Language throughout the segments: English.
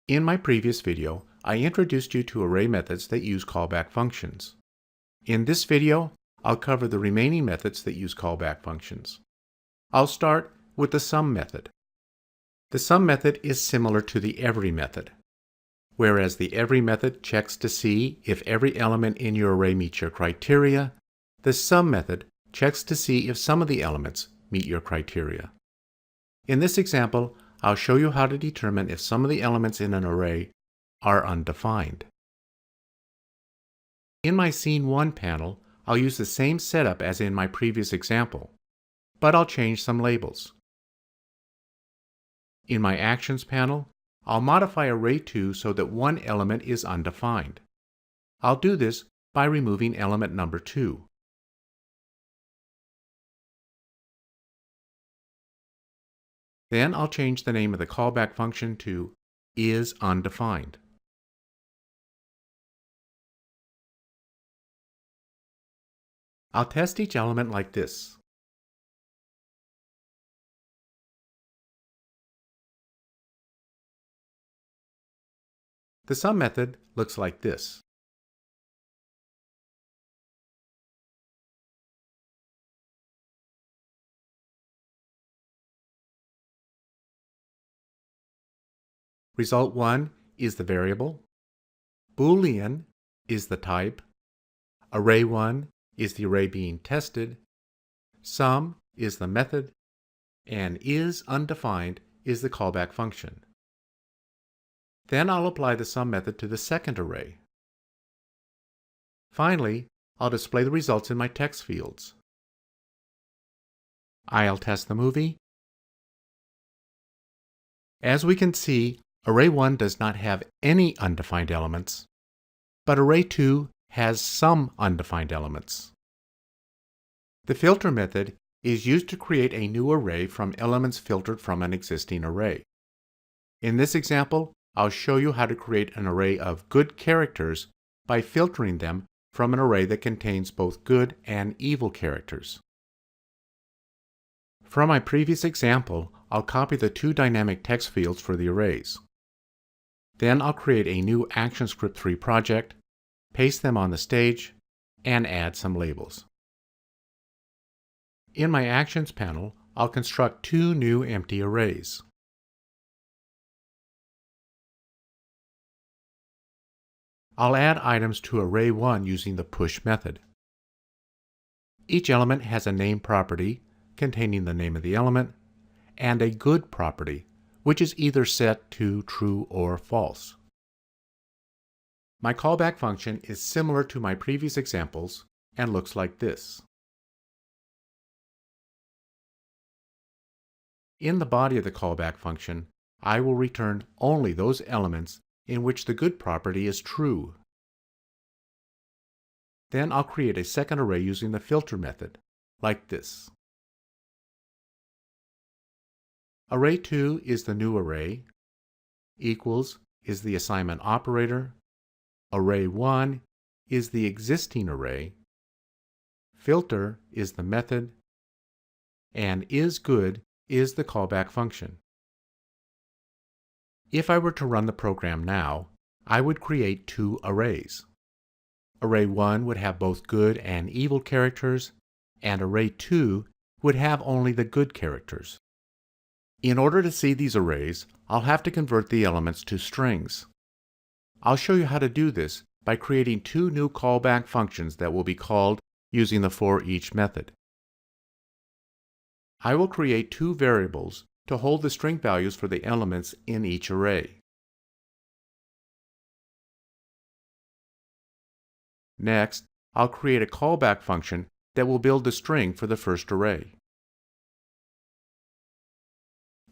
In my previous video, I introduced you to array methods that use callback functions. In this video, I'll cover the remaining methods that use callback functions. I'll start with the sum method. The sum method is similar to the every method. Whereas the every method checks to see if every element in your array meets your criteria, the sum method checks to see if some of the elements meet your criteria. In this example, I'll show you how to determine if some of the elements in an array are undefined. In my Scene 1 panel, I'll use the same setup as in my previous example, but I'll change some labels. In my Actions panel, I'll modify Array 2 so that one element is undefined. I'll do this by removing element number 2. Then I'll change the name of the callback function to isUndefined. I'll test each element like this. The sum method looks like this. Result 1 is the variable. Boolean is the type. Array 1 is the array being tested. Sum is the method. And isUndefined is the callback function. Then I'll apply the sum method to the second array. Finally, I'll display the results in my text fields. I'll test the movie. As we can see, array 1 does not have any undefined elements, but array 2 has some undefined elements. The filter method is used to create a new array from elements filtered from an existing array. In this example, I'll show you how to create an array of good characters by filtering them from an array that contains both good and evil characters. From my previous example, I'll copy the two dynamic text fields for the arrays. Then I'll create a new ActionScript 3 project, paste them on the stage, and add some labels. In my Actions panel, I'll construct two new empty arrays. I'll add items to array 1 using the push method. Each element has a name property containing the name of the element and a good property, which is either set to true or false. My callback function is similar to my previous examples and looks like this. In the body of the callback function, I will return only those elements in which the good property is true. Then I'll create a second array using the filter method, like this. Array 2 is the new array, equals is the assignment operator, array 1 is the existing array, filter is the method, and isGood is the callback function. If I were to run the program now, I would create two arrays. Array 1 would have both good and evil characters, and array 2 would have only the good characters. In order to see these arrays, I'll have to convert the elements to strings. I'll show you how to do this by creating two new callback functions that will be called using the forEach method. I will create two variables to hold the string values for the elements in each array. Next, I'll create a callback function that will build the string for the first array.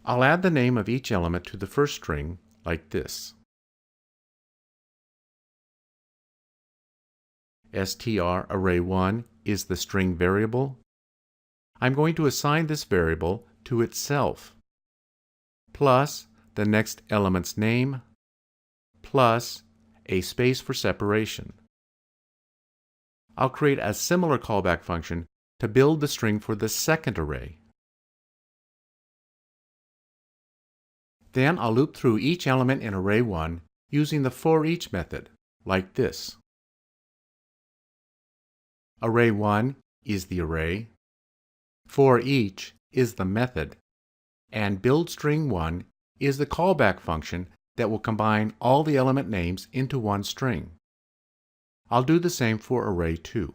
I'll add the name of each element to the first string like this. str array 1 is the string variable. I'm going to assign this variable to itself, plus the next element's name, plus a space for separation. I'll create a similar callback function to build the string for the second array. Then I'll loop through each element in array 1 using the for-each method, like this. Array 1 is the array, for-each is the method, and buildString1 is the callback function that will combine all the element names into one string. I'll do the same for array 2.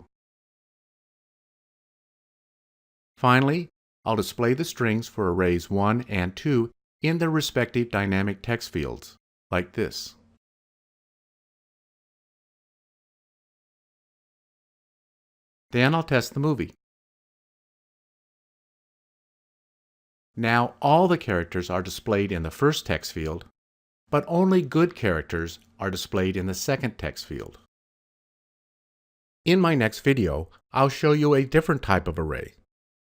Finally, I'll display the strings for arrays 1 and 2 in their respective dynamic text fields, like this. Then I'll test the movie. Now all the characters are displayed in the first text field, but only good characters are displayed in the second text field. In my next video, I'll show you a different type of array,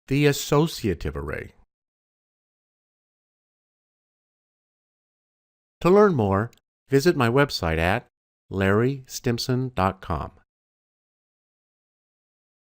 the associative array. To learn more, visit my website at larrystimson.com.